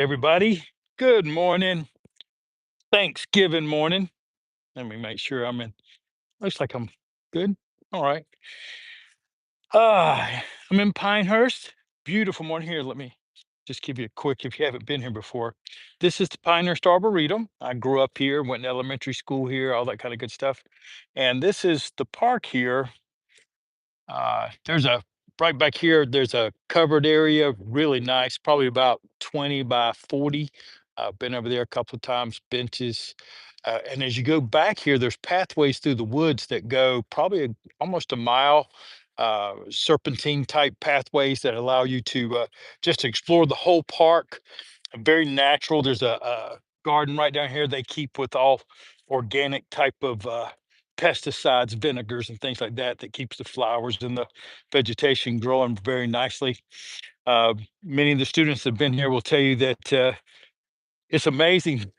Everybody, good morning. Thanksgiving morning. Let me make sure I'm in. Looks like I'm good. All right. I'm in Pinehurst. Beautiful morning here. Let me just give you a quick, if you haven't been here before. This is the Pinehurst Arboretum. I grew up here, went to elementary school here, all that kind of good stuff. And this is the park here. There's a right back here, there's a covered area, really nice, probably about 20 by 40. I've been over there a couple of times, benches. And as you go back here, there's pathways through the woods that go probably almost a mile, serpentine type pathways that allow you to just explore the whole park. Very natural. There's a garden right down here they keep with all organic type of pesticides, vinegars, and things like that that keeps the flowers and the vegetation growing very nicely. Many of the students that have been here will tell you that it's amazing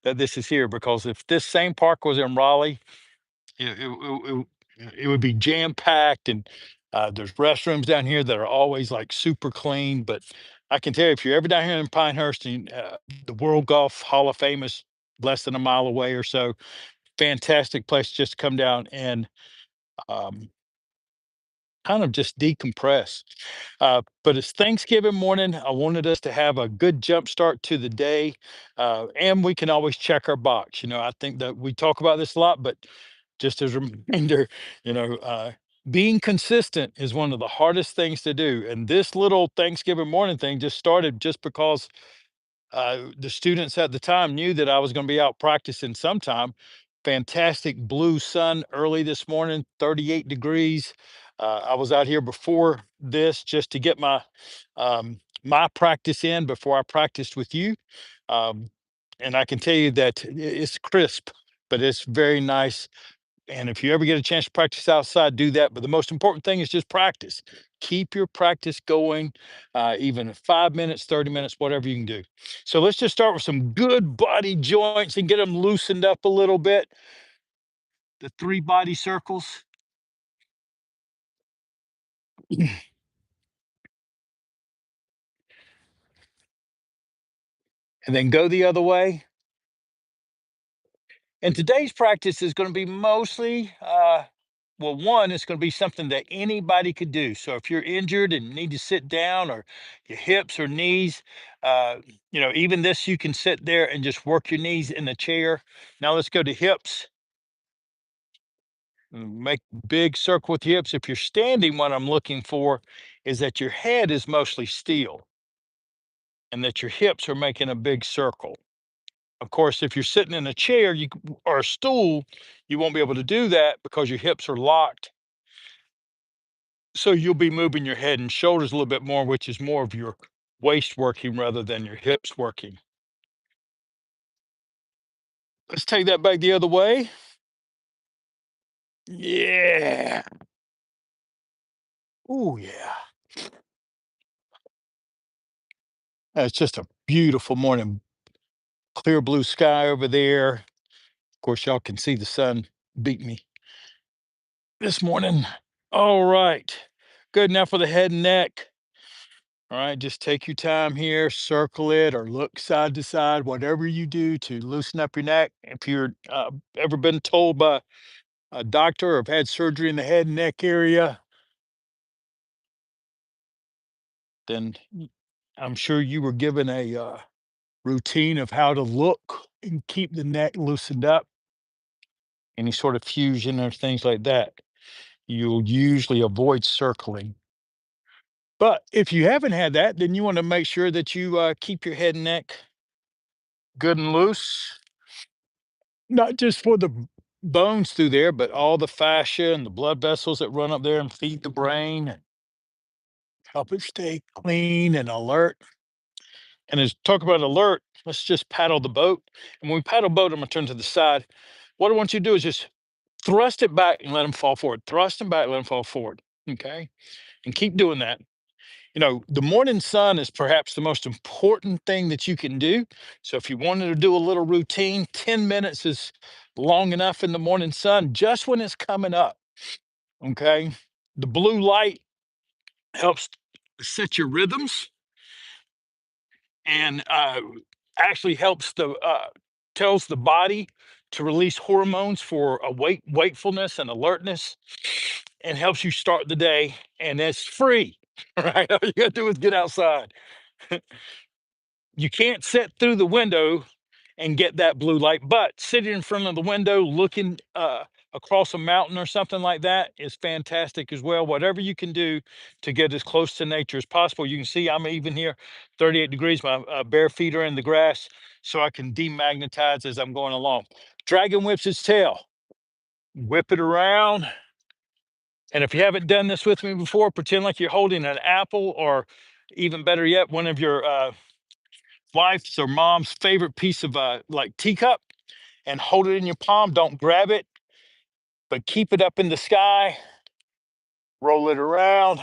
that this is here because if this same park was in Raleigh, it would be jam packed and there's restrooms down here that are always like super clean. But I can tell you, if you're ever down here in Pinehurst, and, the World Golf Hall of Fame is less than a mile away or so. Fantastic place just to come down and um, kind of just decompress. But it's Thanksgiving morning. I wanted us to have a good jump start to the day. And we can always check our box. I think that we talk about this a lot, but just as a reminder, you know, uh, being consistent is one of the hardest things to do. And this little Thanksgiving morning thing just started just because the students at the time knew that I was going to be out practicing sometime. Fantastic blue sun early this morning, 38 degrees. I was out here before this just to get my practice in before I practiced with you. Um, and I can tell you that it's crisp, but it's very nice, and if you ever get a chance to practice outside, do that. But the most important thing is just practice. Keep your practice going, even 5 minutes, 30 minutes, whatever you can do. So let's just start with some good body joints and get them loosened up a little bit. The three body circles, and then go the other way. And today's practice is going to be mostly, well, one, it's going to be something that anybody could do. So if you're injured and need to sit down, or your hips or knees, uh, even this, you can sit there and just work your knees in the chair. Now let's go to hips. Make big circle with your hips. If you're standing, what I'm looking for is that your head is mostly still and that your hips are making a big circle. Of course, if you're sitting in a chair or a stool, you won't be able to do that because your hips are locked. So you'll be moving your head and shoulders a little bit more, which is more of your waist working rather than your hips working. Let's take that back the other way. Yeah. Oh, yeah. It's just a beautiful morning. Clear blue sky over there. Of course, y'all can see the sun beat me this morning. All right. Good enough for the head and neck. All right, just take your time here, circle it or look side to side, whatever you do to loosen up your neck. If you're ever been told by a doctor or have had surgery in the head and neck area, then I'm sure you were given a routine of how to look and keep the neck loosened up. Any sort of fusion or things like that, you'll usually avoid circling. But if you haven't had that, then you want to make sure that you keep your head and neck good and loose. Not just for the bones through there, but all the fascia and the blood vessels that run up there and feed the brain and help it stay clean and alert. And as talk about alert, let's just paddle the boat. And when we paddle boat, I'm gonna turn to the side. What I want you to do is just thrust it back and let them fall forward. Thrust them back, let them fall forward. Okay. And keep doing that. The morning sun is perhaps the most important thing that you can do. So if you wanted to do a little routine, 10 minutes is long enough in the morning sun just when it's coming up. Okay. The blue light helps set your rhythms. and actually helps the tells the body to release hormones for a wakefulness and alertness, and helps you start the day. And it's free, right? All you gotta do is get outside. You can't sit through the window and get that blue light, but sitting in front of the window looking across a mountain or something like that is fantastic as well. Whatever you can do to get as close to nature as possible. You can see I'm even here, 38 degrees. My bare feet are in the grass, so I can demagnetize as I'm going along. Dragon whips its tail, whip it around. And if you haven't done this with me before, pretend like you're holding an apple, or even better yet, one of your wife's or mom's favorite piece of like teacup, and hold it in your palm. Don't grab it, but keep it up in the sky, roll it around.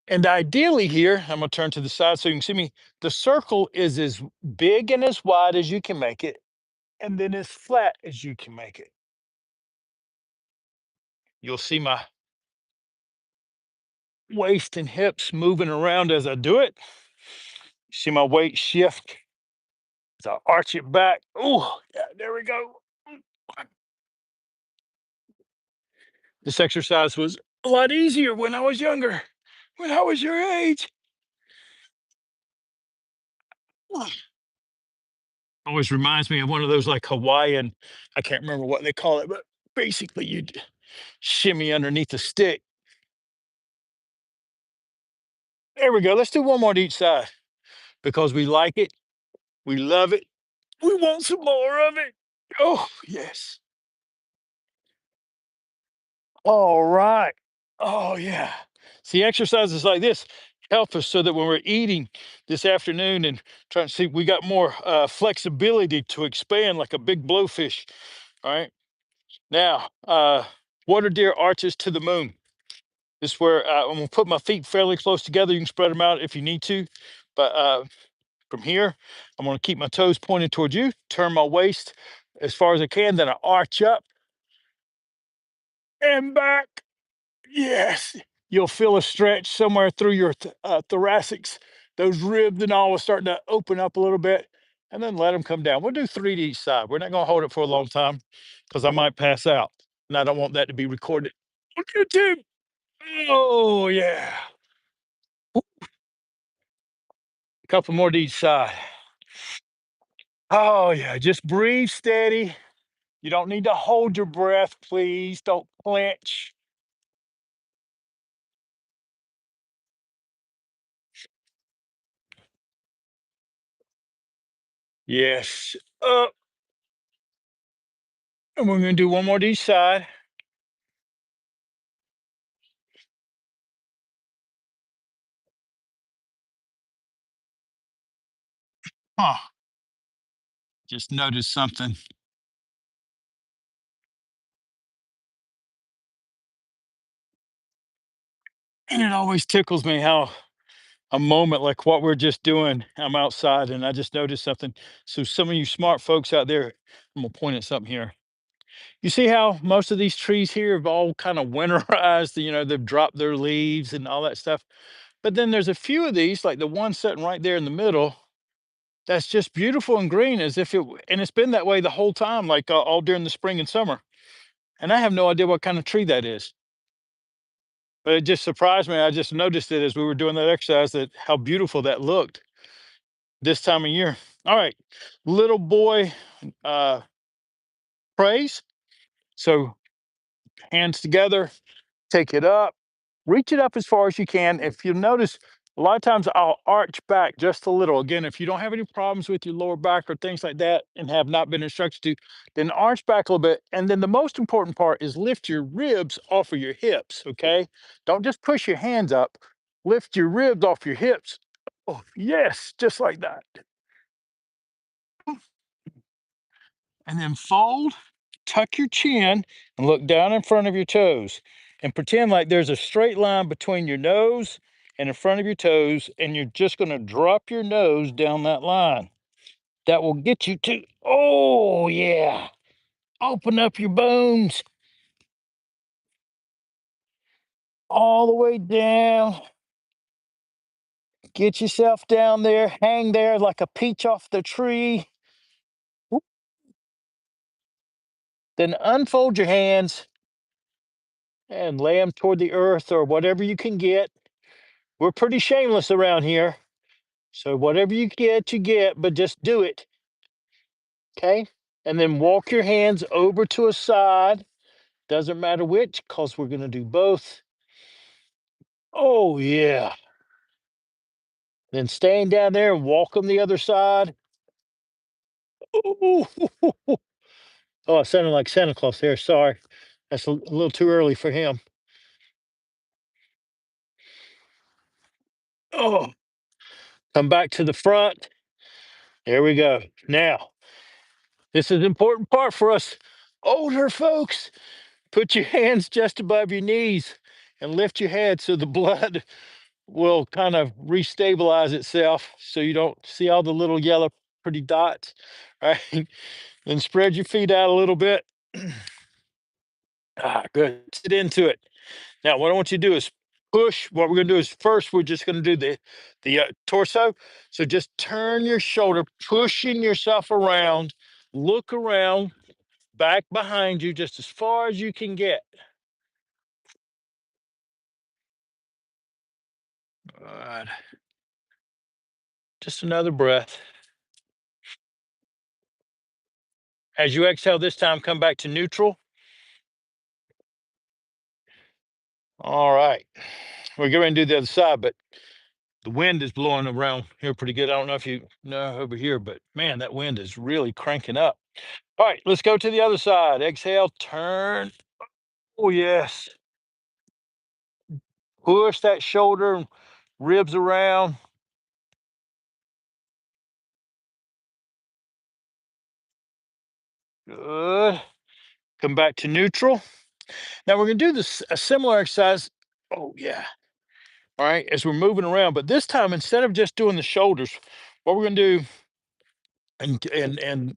And ideally, here, I'm going to turn to the side so you can see me. The circle is as big and as wide as you can make it, and then as flat as you can make it. You'll see my waist and hips moving around as I do it. See my weight shift as I arch it back. Oh, yeah, there we go. This exercise was a lot easier when I was younger, when I was your age. Always reminds me of one of those like Hawaiian, I can't remember what they call it, but basically you shimmy underneath the stick. There we go. Let's do one more to each side because we like it. We love it. We want some more of it. Oh, yes. All right. Oh, yeah. See, exercises like this help us so that when we're eating this afternoon and trying to see, we got more flexibility to expand like a big blowfish. All right. Now, water deer arches to the moon. This is where I'm gonna put my feet fairly close together. You can spread them out if you need to, but from here, I'm gonna keep my toes pointed towards you. Turn my waist as far as I can, then I arch up and back. Yes, you'll feel a stretch somewhere through your thoracics. Those ribs and all will start to open up a little bit, and then let them come down. We'll do three to each side. We're not gonna hold it for a long time because I might pass out, and I don't want that to be recorded on YouTube. Oh yeah. A couple more to each side. Oh, yeah, just breathe steady. You don't need to hold your breath, please. Don't clench. Yes. Up. And we're going to do one more to each side. Huh. Just noticed something. And it always tickles me how a moment like what we're just doing, I'm outside and I just noticed something. So, some of you smart folks out there, I'm going to point at something here. You see how most of these trees here have all kind of winterized, they've dropped their leaves and all that stuff. But then there's a few of these, like the one sitting right there in the middle, that's just beautiful and green as if and it's been that way the whole time, like all during the spring and summer. And I have no idea what kind of tree that is. But it just surprised me. I just noticed it as we were doing that exercise, that how beautiful that looked this time of year. All right. Little boy uh prays. So hands together, take it up, reach it up as far as you can. If you notice, a lot of times I'll arch back just a little. Again, if you don't have any problems with your lower back or things like that and have not been instructed to, then arch back a little bit. And then the most important part is lift your ribs off of your hips. Okay. Don't just push your hands up, lift your ribs off your hips. Oh, yes, just like that. And then fold, tuck your chin, and look down in front of your toes. And pretend like there's a straight line between your nose and in front of your toes, and you're just going to drop your nose down that line. That will get you to, oh, yeah. Open up your bones. all the way down. Get yourself down there, hang there like a peach off the tree. Whoop. Then unfold your hands and lay them toward the earth or whatever you can get. We're pretty shameless around here. So whatever you get, but just do it. Okay. And then walk your hands over to a side. Doesn't matter which, because we're going to do both. Oh, yeah. Then staying down there and walk them the other side. Ooh. Oh, I sounded like Santa Claus there. Sorry. That's a little too early for him. Oh, come back to the front. There we go. Now, this is an important part for us older folks. Put your hands just above your knees and lift your head so the blood will kind of restabilize itself so you don't see all the little yellow pretty dots, right? Then spread your feet out a little bit. Ah, good. Sit into it. Now, what I want you to do is push. What we're going to do is first, we're just going to do the torso. So just turn your shoulder, pushing yourself around. Look around, back behind you, just as far as you can get. Good. Just another breath. As you exhale this time, come back to neutral. All right. We're going to do the other side, but the wind is blowing around here pretty good. I don't know if you know over here, but man, that wind is really cranking up. All right, let's go to the other side. Exhale, turn. Oh, yes. Push that shoulder and ribs around. Good. Come back to neutral. Now we're going to do this a similar exercise. Oh, yeah. All right, as we're moving around, but this time instead of just doing the shoulders, what we're going to do, and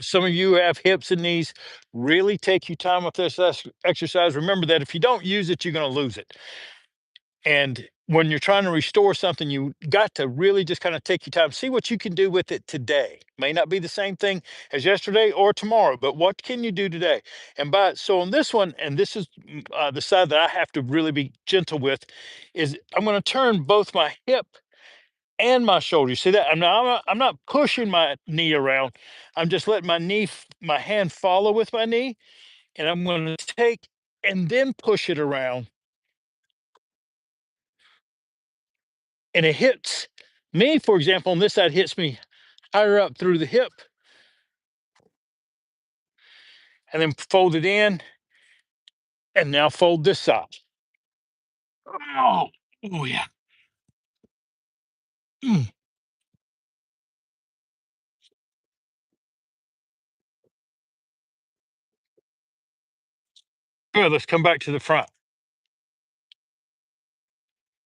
some of you have hips and knees. Really take your time with this exercise. Remember that if you don't use it, you're going to lose it. And when you're trying to restore something, you got to really just kind of take your time, see what you can do with it today. May not be the same thing as yesterday or tomorrow, but what can you do today? And by so on this one, and this is the side that I have to really be gentle with, is I'm going to turn both my hip and my shoulder. You see that? I'm not pushing my knee around. I'm just letting my hand follow with my knee, and I'm going to take and then push it around, and it hits me. For example, on this side, hits me higher up through the hip, and then fold it in, and now fold this side. Oh, oh yeah. Mm. Good. Let's come back to the front.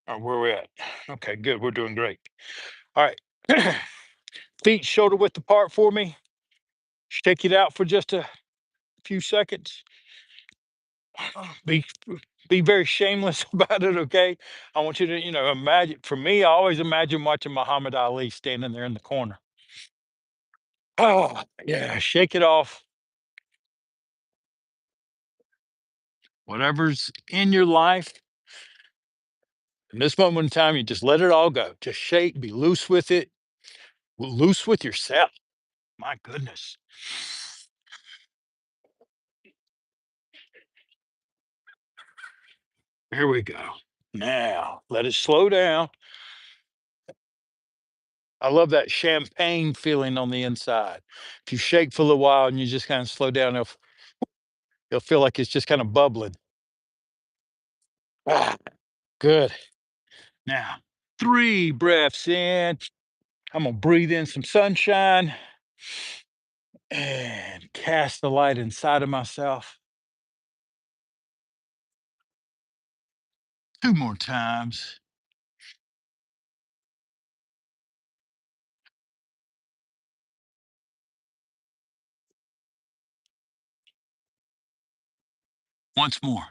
Where we at? Okay, good. We're doing great. All right. Feet shoulder width apart for me. Shake it out for just a few seconds. Be be very shameless about it, okay? I want you to, imagine. For me, I always imagine watching Muhammad Ali standing there in the corner. Oh, yeah, shake it off. Whatever's in your life, in this moment in time, you just let it all go. Just shake, be loose with it, loose with yourself. My goodness. Here we go. Now, let it slow down. I love that champagne feeling on the inside. If you shake for a little while and you just kind of slow down, you'll feel like it's just kind of bubbling. Ah, good. Now, 3 breaths in. I'm gonna breathe in some sunshine and cast the light inside of myself. 2 more times. Once more.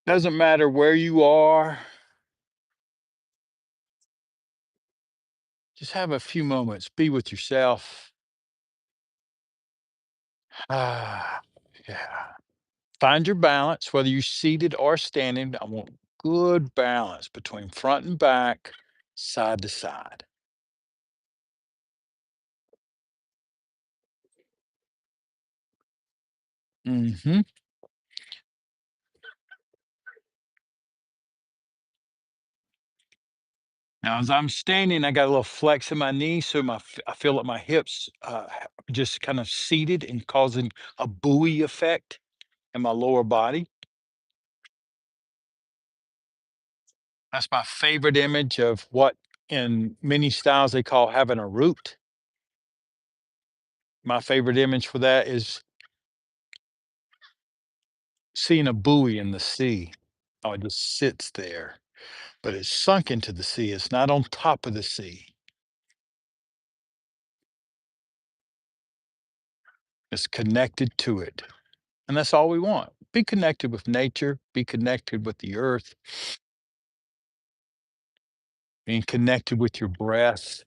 Doesn't matter where you are, just have a few moments, be with yourself. Ah, yeah. Find your balance, whether you're seated or standing. I want good balance between front and back, side to side. Hmm. Now, as I'm standing, I got a little flex in my knee, so I feel like my hips just kind of seated and causing a buoy effect in my lower body. That's my favorite image of what in many styles they call having a root. My favorite image for that is seeing a buoy in the sea. Oh, it just sits there, but it's sunk into the sea. It's not on top of the sea. It's connected to it. And that's all we want. Be connected with nature, be connected with the earth, being connected with your breath.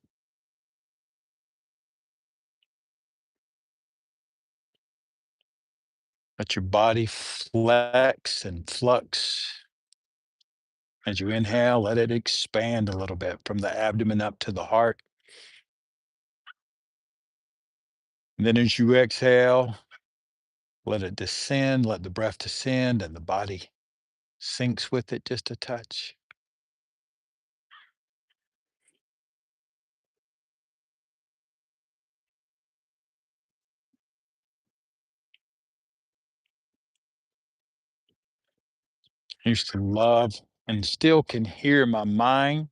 Let your body flex and flux. As you inhale, let it expand a little bit from the abdomen up to the heart. And then as you exhale, let it descend, let the breath descend, and the body sinks with it just a touch. I used to love and still can hear my mind.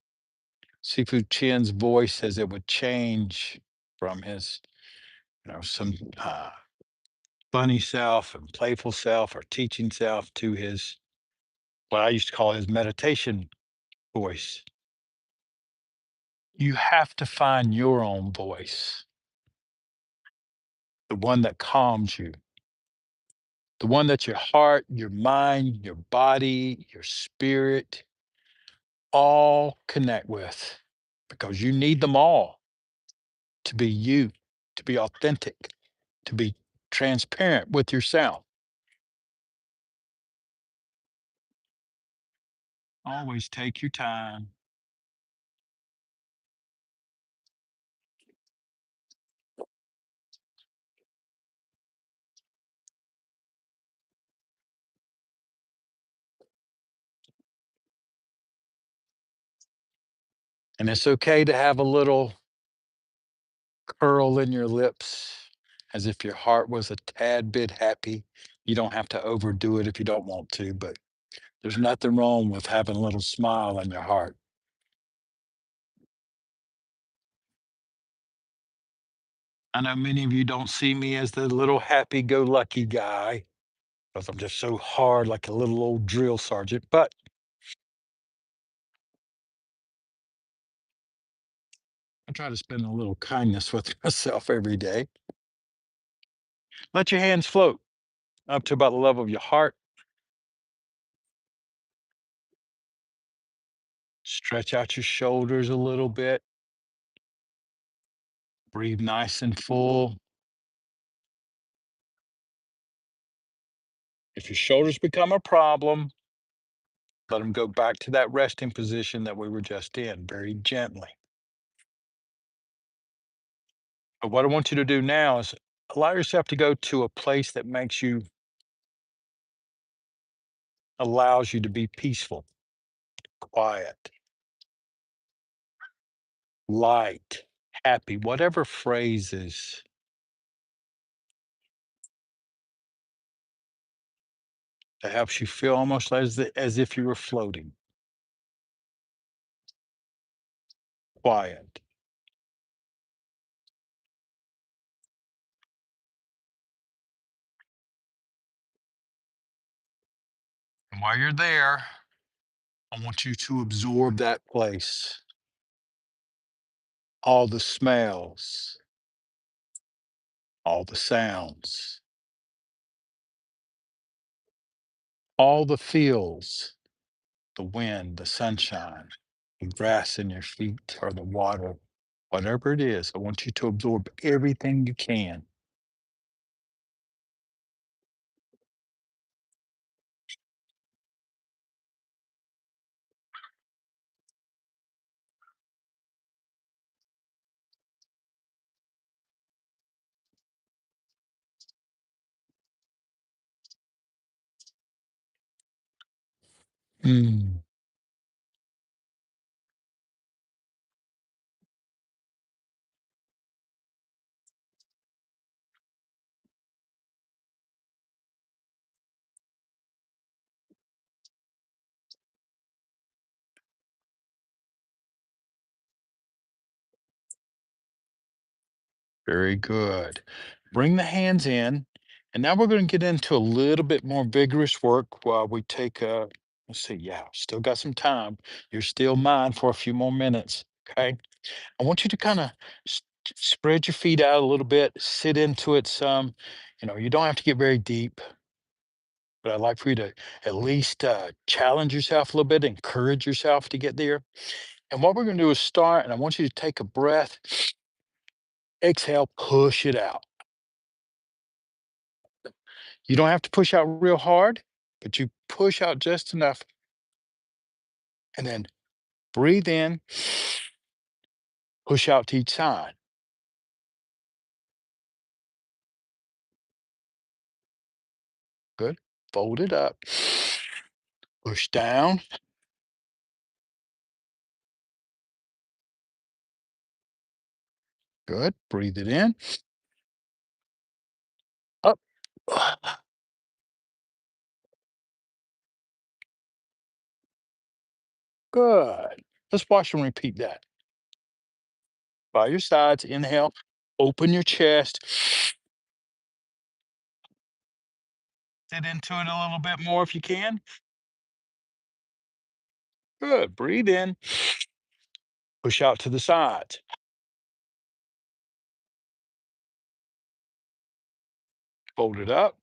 Sifu Chin's voice as it would change from his, some funny self and playful self or teaching self to his, what I used to call his meditation voice. You have to find your own voice, the one that calms you, the one that your heart, your mind, your body, your spirit all connect with because you need them all to be you, to be authentic, to be transparent with yourself. Always take your time. And it's okay to have a little curl in your lips as if your heart was a tad bit happy. You don't have to overdo it if you don't want to, but there's nothing wrong with having a little smile in your heart. I know many of you don't see me as the little happy go lucky guy because I'm just so hard like a little old drill sergeant, but I try to spend a little kindness with myself every day. Let your hands float up to about the level of your heart. Stretch out your shoulders a little bit. Breathe nice and full. If your shoulders become a problem, let them go back to that resting position that we were just in, very gently. But what I want you to do now is allow yourself to go to a place that allows you to be peaceful, quiet, light, happy, whatever phrases that helps you feel almost as if you were floating, quiet. And while you're there, I want you to absorb that place, all the smells, all the sounds, all the feels, the wind, the sunshine, the grass in your feet, or the water, whatever it is. I want you to absorb everything you can. Mm, very good. Bring the hands in. And now we're going to get into a little bit more vigorous work while we take a, let's see, yeah, still got some time. You're still mine for a few more minutes. Okay. I want you to kind of spread your feet out a little bit, sit into it some. You don't have to get very deep, but I'd like for you to at least challenge yourself a little bit, encourage yourself to get there. And what we're going to do is start, and I want you to take a breath, exhale, push it out. You don't have to push out real hard, but you push out just enough and then breathe in, push out to each side. Good. Fold it up, push down. Good. Breathe it in, up. Good. Let's watch and repeat that. By your sides, inhale, open your chest, sit into it a little bit more if you can. Good. Breathe in, push out to the sides. Fold it up,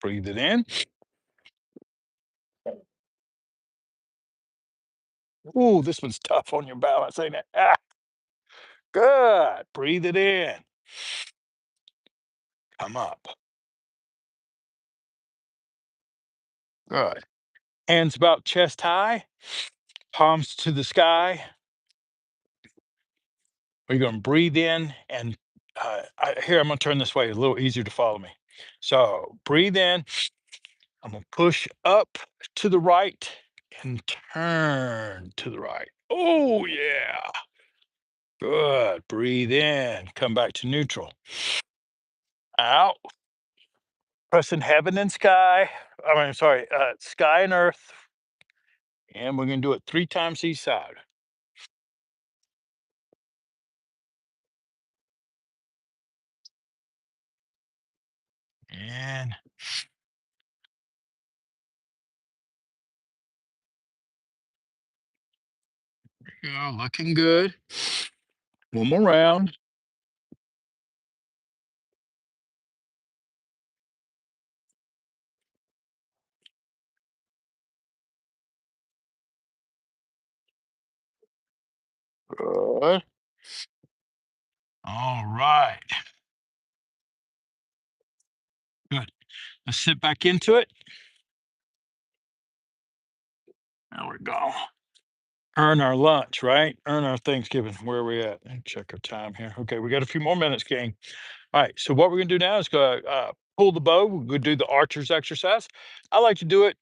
breathe it in. Ooh, this one's tough on your balance, ain't it? Ah, good. Breathe it in. Come up. Good. Hands about chest high, palms to the sky. We're going to breathe in and here, I'm going to turn this way, a little easier to follow me. So breathe in. I'm going to push up to the right and turn to the right. Oh, yeah. Good. Breathe in. Come back to neutral. Out. Pressing heaven and sky. I mean, sorry, sky and earth. And we're going to do it 3 times each side. And go. Looking good. One more round. Good. All right. Good. Let's sit back into it. There we go. Earn our lunch, right? Earn our Thanksgiving. Where are we at? Let me check our time here. Okay, we got a few more minutes, gang. All right. So what we're gonna do now is go pull the bow. We're gonna do the archer's exercise. I like to do it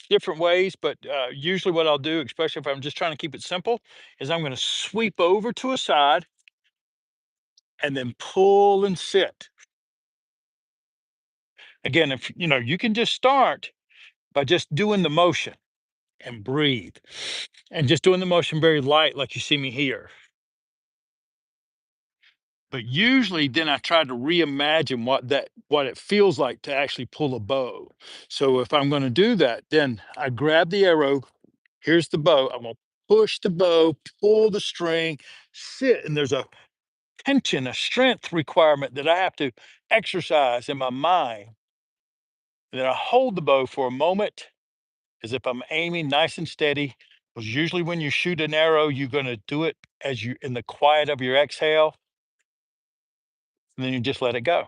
different ways, but usually what I'll do, especially if I'm just trying to keep it simple, is I'm gonna sweep over to a side and then pull and sit. Again, if you can just start by just doing the motion and breathe and just doing the motion very light, like you see me here. But usually then I try to reimagine what it feels like to actually pull a bow. So if I'm gonna do that, then I grab the arrow, here's the bow, I'm gonna push the bow, pull the string, sit, and there's a tension, a strength requirement that I have to exercise in my mind. And then I hold the bow for a moment as if I'm aiming nice and steady. Because usually when you shoot an arrow, you're going to do it as you in the quiet of your exhale, and then you just let it go.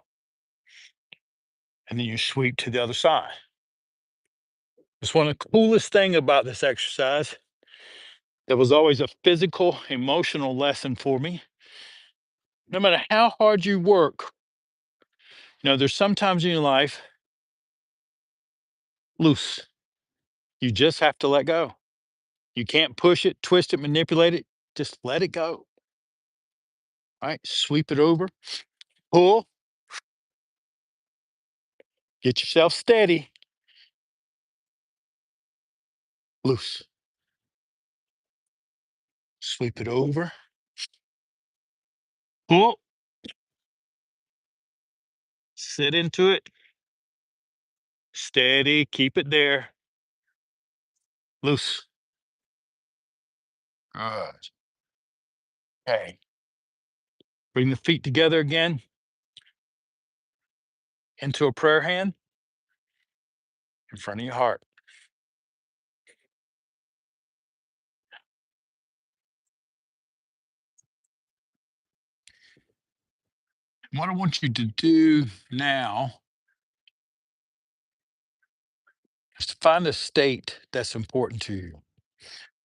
And then you sweep to the other side. It's one of the coolest thing about this exercise. There was always a physical, emotional lesson for me. No matter how hard you work, there's sometimes in your life loose. You just have to let go. You can't push it, twist it, manipulate it. Just let it go. All right. Sweep it over, pull, get yourself steady, loose. Sweep it over, pull, sit into it, steady, keep it there, loose. Good. Okay. Bring the feet together again into a prayer hand in front of your heart. What I want you to do now is to find a state that's important to you,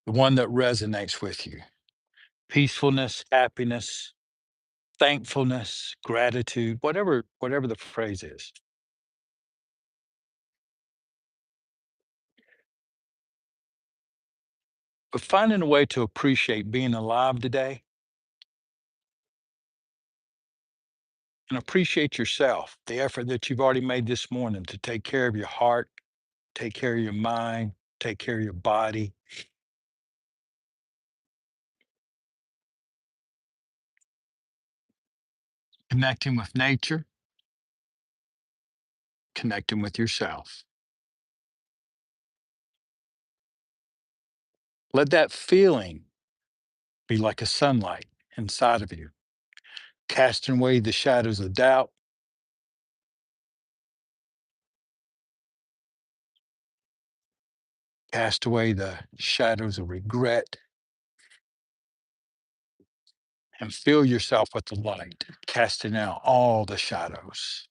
the one that resonates with you. Peacefulness, happiness, thankfulness, gratitude, whatever the phrase is. But finding a way to appreciate being alive today and appreciate yourself, the effort that you've already made this morning to take care of your heart, take care of your mind, take care of your body, connecting with nature, connecting with yourself. Let that feeling be like a sunlight inside of you, casting away the shadows of doubt, cast away the shadows of regret, and fill yourself with the light, casting out all the shadows.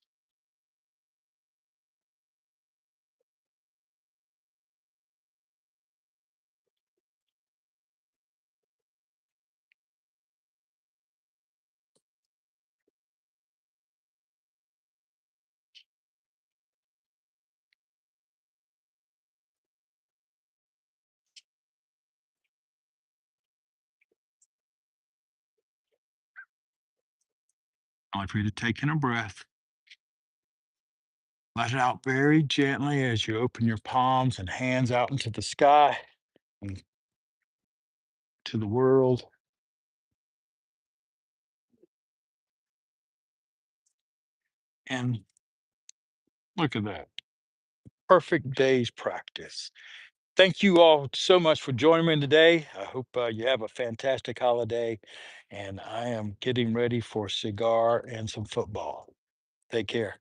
I want you to take in a breath. Let it out very gently as you open your palms and hands out into the sky and to the world. And look at that. Perfect day's practice. Thank you all so much for joining me today. I hope you have a fantastic holiday. And I am getting ready for a cigar and some football. Take care.